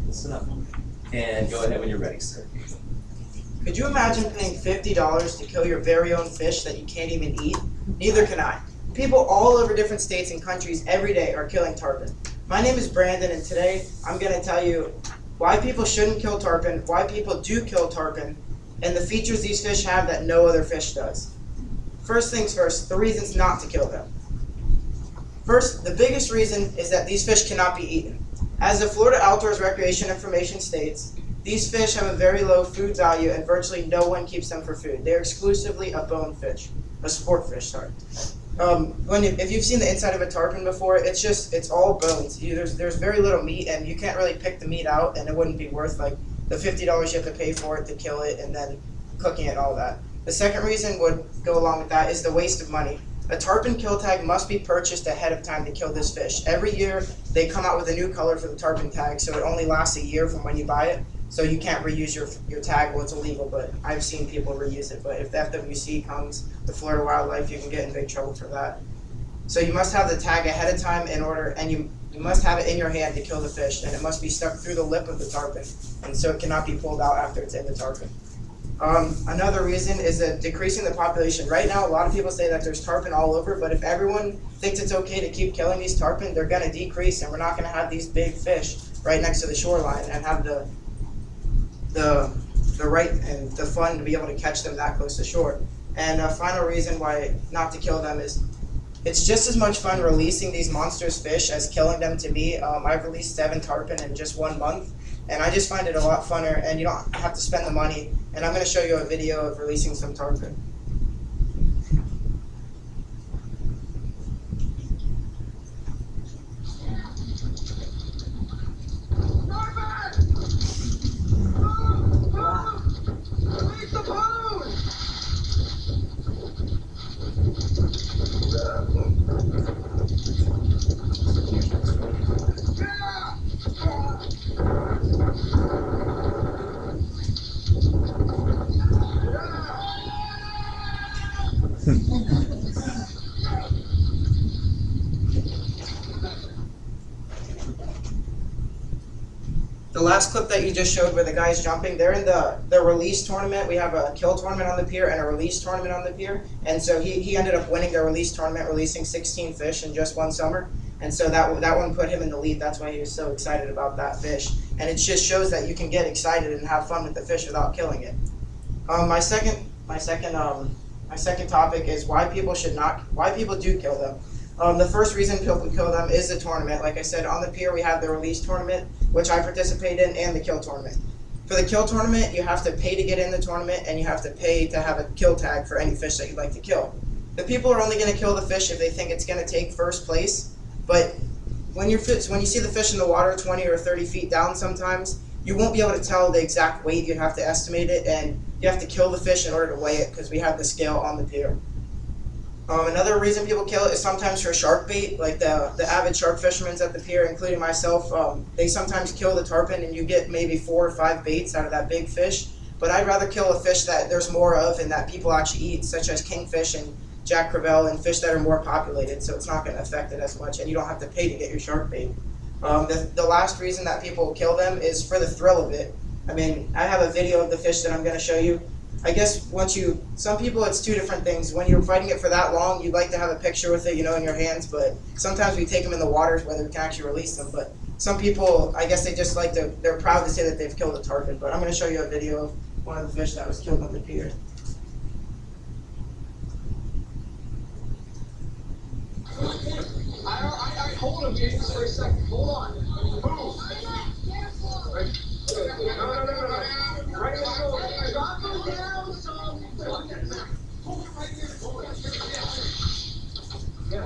Listen up. And go ahead when you're ready, sir. Could you imagine paying $50 to kill your very own fish that you can't even eat? Neither can I. People all over different states and countries every day are killing tarpon. My name is Brandon, and today I'm going to tell you why people shouldn't kill tarpon, why people do kill tarpon, and the features these fish have that no other fish does. First things first, the reasons not to kill them. First, the biggest reason is that these fish cannot be eaten. As the Florida Outdoors Recreation Information states, these fish have a very low food value and virtually no one keeps them for food. They're exclusively a bone fish, a sport fish, sorry. If you've seen the inside of a tarpon before, it's all bones. There's very little meat, and you can't really pick the meat out, and it wouldn't be worth like the $50 you have to pay for it to kill it and then cooking it and all that. The second reason would go along with that is the waste of money. A tarpon kill tag must be purchased ahead of time to kill this fish. Every year they come out with a new color for the tarpon tag, so it only lasts a year from when you buy it. So you can't reuse your tag. Well, it's illegal, but I've seen people reuse it. But if the FWC comes, the Florida Wildlife, you can get in big trouble for that. So you must have the tag ahead of time and you must have it in your hand to kill the fish, and it must be stuck through the lip of the tarpon, and so it cannot be pulled out after it's in the tarpon. Another reason is that decreasing the population. Right now, a lot of people say that there's tarpon all over, but if everyone thinks it's okay to keep killing these tarpon, they're going to decrease, and we're not going to have these big fish right next to the shoreline and have the right and the fun to be able to catch them that close to shore. And a final reason why not to kill them is it's just as much fun releasing these monstrous fish as killing them to me. I've released 7 tarpon in just 1 month, and I just find it a lot funner, and you don't have to spend the money. And I'm going to show you a video of releasing some tarpon. The last clip that you just showed where the guy's jumping, they're in the release tournament. We have a kill tournament on the pier and a release tournament on the pier. And so he ended up winning the release tournament, releasing 16 fish in just 1 summer. And so that one put him in the lead. That's why he was so excited about that fish. And it just shows that you can get excited and have fun with the fish without killing it. My second topic is why people do kill them. The first reason people kill them is the tournament. Like I said, on the pier we have the release tournament, which I participate in, and the kill tournament. For the kill tournament, you have to pay to get in the tournament, and you have to pay to have a kill tag for any fish that you'd like to kill. The people are only going to kill the fish if they think it's going to take first place, but when you see the fish in the water 20 or 30 feet down sometimes, you won't be able to tell the exact weight. You have to estimate it, and you have to kill the fish in order to weigh it because we have the scale on the pier. Another reason people kill it is sometimes for shark bait, like the avid shark fishermen at the pier, including myself. They sometimes kill the tarpon and you get maybe 4 or 5 baits out of that big fish. But I'd rather kill a fish that there's more of and that people actually eat, such as kingfish and jack crevalle and fish that are more populated, so it's not going to affect it as much and you don't have to pay to get your shark bait. The last reason that people kill them is for the thrill of it. I mean, I have a video of the fish that I'm going to show you. I guess some people it's 2 different things. When you're fighting it for that long, you'd like to have a picture with it, in your hands, but sometimes we take them in the water whether we can actually release them. But some people, I guess they just they're proud to say that they've killed a tarpon. But I'm going to show you a video of one of the fish that was killed on the pier. I hold him, Jason, for a second. Hold on. Move. No. Right in the shoulder. Drop him down some. Hold it right here. Hold it. Yeah.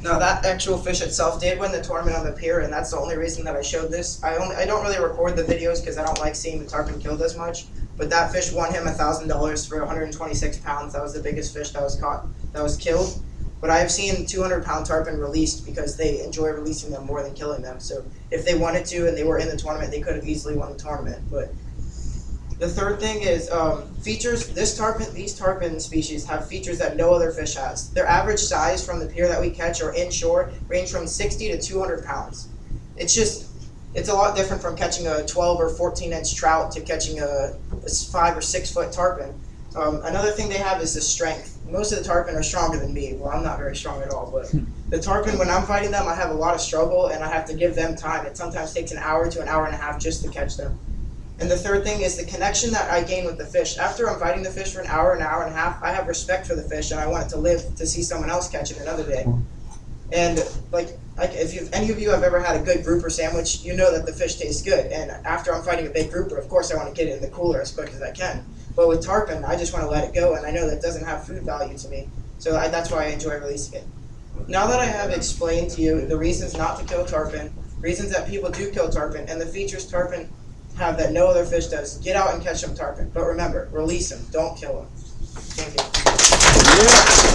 Now that actual fish itself did win the tournament on the pier, and that's the only reason that I showed this. I don't really record the videos because I don't like seeing the tarpon killed as much. But that fish won him $1,000 for 126 pounds. That was the biggest fish that was caught, that was killed. But I have seen 200-pound tarpon released because they enjoy releasing them more than killing them. So if they wanted to and they were in the tournament, they could have easily won the tournament. But the third thing is features. These tarpon species have features that no other fish has. Their average size from the pier that we catch or inshore range from 60 to 200 pounds. It's a lot different from catching a 12 or 14-inch trout to catching a 5 or 6 foot tarpon. Another thing they have is the strength. Most of the tarpon are stronger than me. Well, I'm not very strong at all, but the tarpon, when I'm fighting them, I have a lot of struggle and I have to give them time. It sometimes takes an hour to an hour and a half just to catch them. And the third thing is the connection that I gain with the fish. After I'm fighting the fish for an hour and a half, I have respect for the fish and I want it to live to see someone else catch it another day. And like if any of you have ever had a good grouper sandwich, you know that the fish tastes good. And after I'm fighting a big grouper, of course I want to get it in the cooler as quick as I can. But with tarpon, I just want to let it go, and I know that doesn't have food value to me. So that's why I enjoy releasing it. Now that I have explained to you the reasons not to kill tarpon, reasons that people do kill tarpon, and the features tarpon have that no other fish does, get out and catch some tarpon. But remember, release them, don't kill them. Thank you. Yeah.